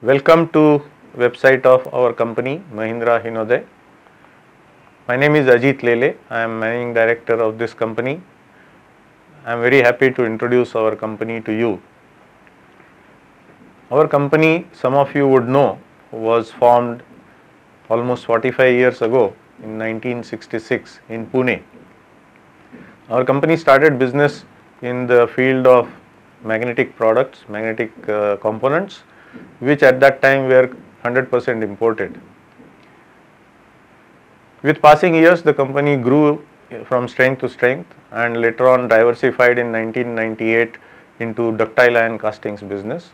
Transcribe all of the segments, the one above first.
Welcome to website of our company Mahindra Hinode. My name is Ajit Lele. I am managing director of this company. I am very happy to introduce our company to you. Our company, some of you would know, was formed almost 45 years ago in 1966 in Pune. Our company started business in the field of magnetic products, magnetic components, which at that time were 100% imported. With passing years, the company grew from strength to strength and later on diversified in 1998 into ductile iron castings business.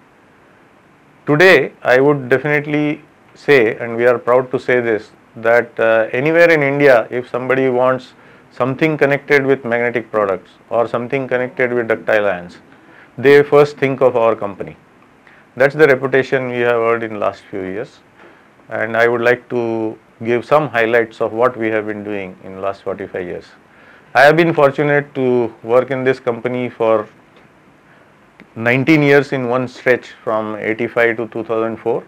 Today, I would definitely say, and we are proud to say this, that anywhere in India, if somebody wants something connected with magnetic products or something connected with ductile irons, they first think of our company. That's the reputation we have earned in last few years, and I would like to give some highlights of what we have been doing in last 45 years. I have been fortunate to work in this company for 19 years in one stretch from 85 to 2004,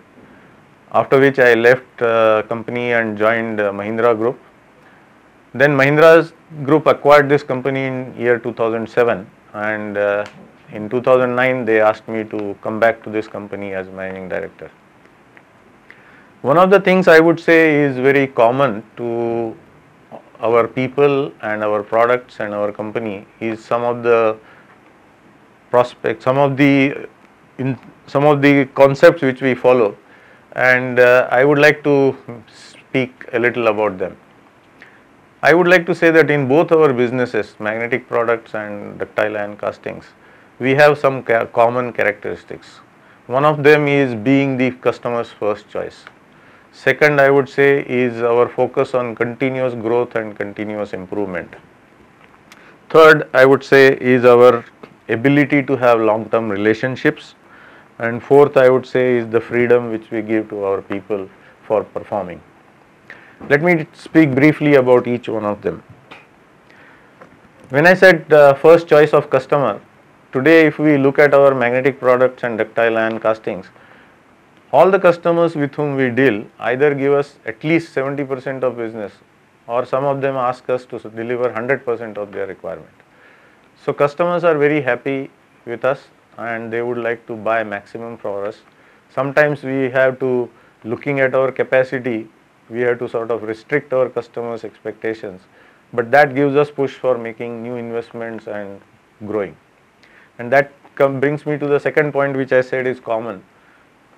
after which I left company and joined Mahindra Group. Then Mahindra's Group acquired this company in year 2007, and in 2009 they asked me to come back to this company as managing director. One of the things I would say is very common to our people and our products and our company is some of the prospects, some of the concepts which we follow, and I would like to speak a little about them. I would like to say that in both our businesses, magnetic products and ductile iron castings, we have some common characteristics. One of them is being the customer's first choice. Second, I would say, is our focus on continuous growth and continuous improvement. Third, I would say, is our ability to have long-term relationships. And fourth, I would say, is the freedom which we give to our people for performing. Let me speak briefly about each one of them. When I said first choice of customer, today if we look at our magnetic products and ductile iron castings, all the customers with whom we deal either give us at least 70% of business, or some of them ask us to deliver 100% of their requirement. So customers are very happy with us and they would like to buy maximum for us. Sometimes we have to, looking at our capacity, we have to sort of restrict our customers' expectations, but that gives us push for making new investments and growing. And that brings me to the second point which I said is common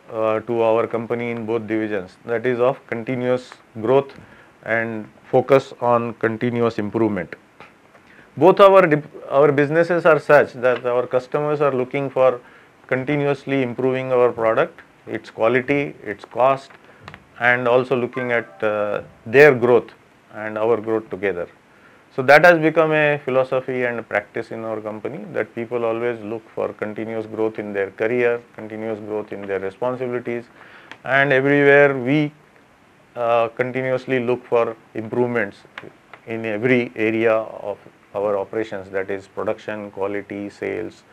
to our company in both divisions, that is of continuous growth and focus on continuous improvement. Both our businesses are such that our customers are looking for continuously improving our product, its quality, its cost, and also looking at their growth and our growth together. So that has become a philosophy and a practice in our company, that people always look for continuous growth in their career, continuous growth in their responsibilities, and everywhere we continuously look for improvements in every area of our operations, that is production, quality, sales,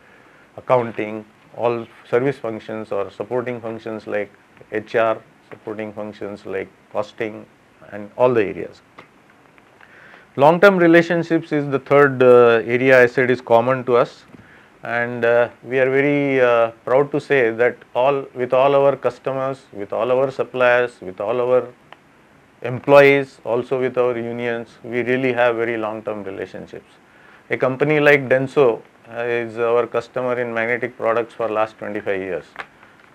accounting, all service functions or supporting functions like HR, supporting functions like costing, and all the areas. Long-term relationships is the third area I said is common to us, and we are very proud to say that with all our customers, with all our suppliers, with all our employees, also with our unions, we really have very long-term relationships. A company like Denso is our customer in magnetic products for last 25 years,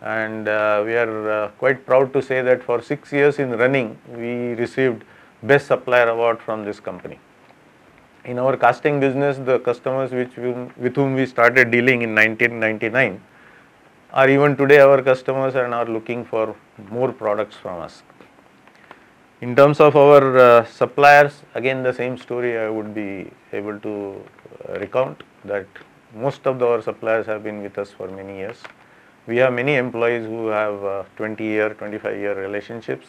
and we are quite proud to say that for 6 years in running we received Best Supplier Award from this company. In our casting business, the customers with whom we started dealing in 1999 are even today our customers and are looking for more products from us. In terms of our suppliers, again the same story I would be able to recount, that most of our suppliers have been with us for many years. We have many employees who have 20-year, 25-year relationships,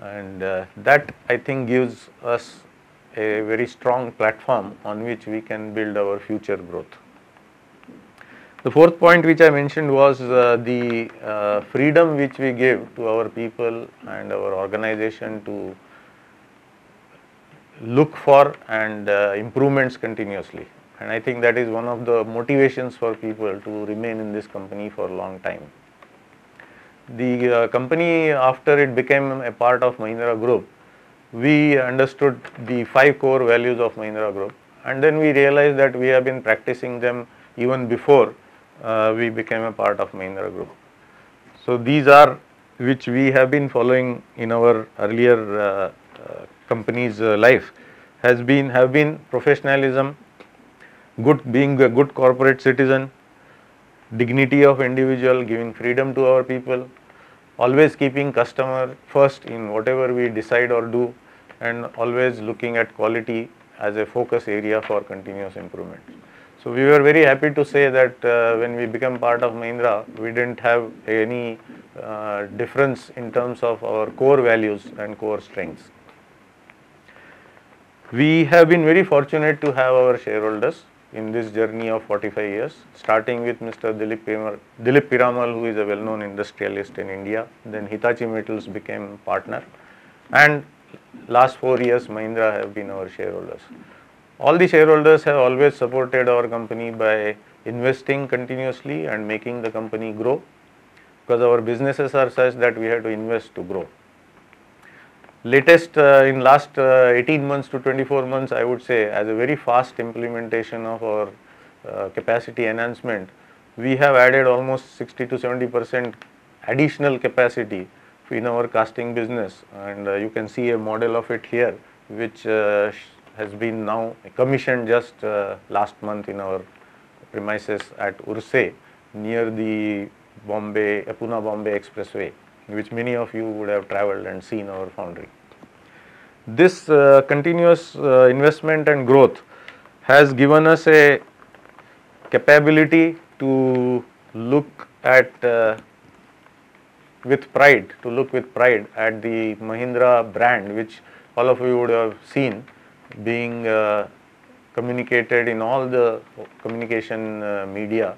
and that I think gives us a very strong platform on which we can build our future growth. The fourth point which I mentioned was the freedom which we give to our people and our organization to look for and improvements continuously. And I think that is one of the motivations for people to remain in this company for a long time. The company, after it became a part of Mahindra Group, we understood the 5 core values of Mahindra Group, and then we realized that we have been practicing them even before we became a part of Mahindra Group. So these are which we have been following in our earlier company's life have been professionalism, being a good corporate citizen, dignity of individual, giving freedom to our people, always keeping customer first in whatever we decide or do, and always looking at quality as a focus area for continuous improvement. So we were very happy to say that when we become part of Mahindra, we didn't have any difference in terms of our core values and core strengths. We have been very fortunate to have our shareholders in this journey of 45 years, starting with Mr. Dilip Piramal, who is a well-known industrialist in India. Then Hitachi Metals became partner, and last 4 years Mahindra have been our shareholders. All the shareholders have always supported our company by investing continuously and making the company grow, because our businesses are such that we have to invest to grow. Latest in last 18 months to 24 months, I would say, as a very fast implementation of our capacity enhancement, we have added almost 60 to 70% additional capacity in our casting business, and you can see a model of it here, which has been now commissioned just last month in our premises at Urse, near the Pune Bombay Expressway, which many of you would have travelled and seen our foundry. This continuous investment and growth has given us a capability to look at with pride at the Mahindra brand, which all of you would have seen being communicated in all the communication media,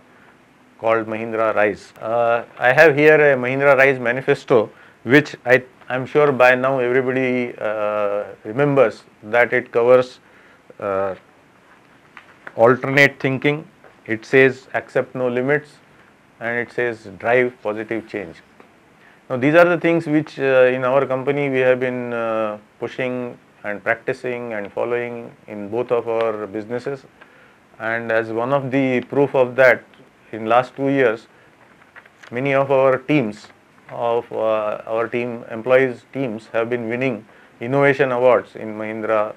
called Mahindra Rise. I have here a Mahindra Rise manifesto, which I'm sure by now everybody remembers that it covers alternate thinking, it says accept no limits, and it says drive positive change. Now these are the things which in our company we have been pushing and practicing and following in both of our businesses, and as one of the proof of that, in last 2 years many of our teams employees teams have been winning innovation awards in Mahindra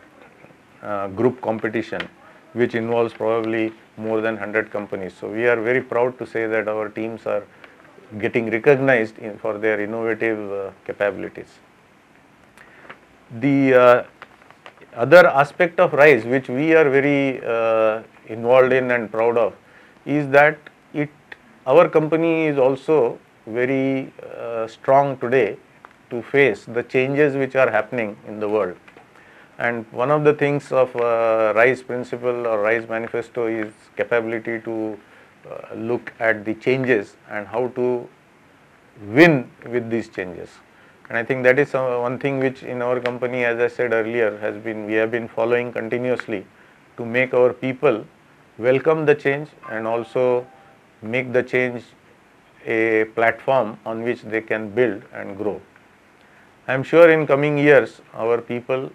group competition, which involves probably more than 100 companies. So we are very proud to say that our teams are getting recognized for their innovative capabilities. The other aspect of RISE, which we are very involved in and proud of, is that our company is also very strong today to face the changes which are happening in the world. And one of the things of RISE principle or RISE manifesto is capability to look at the changes and how to win with these changes. And I think that is one thing which in our company, as I said earlier, we have been following continuously to make our people welcome the change and also make the change a platform on which they can build and grow. I am sure in coming years our people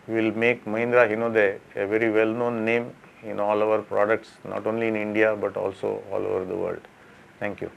will make Mahindra Hinode a very well-known name in all our products, not only in India but also all over the world. Thank you.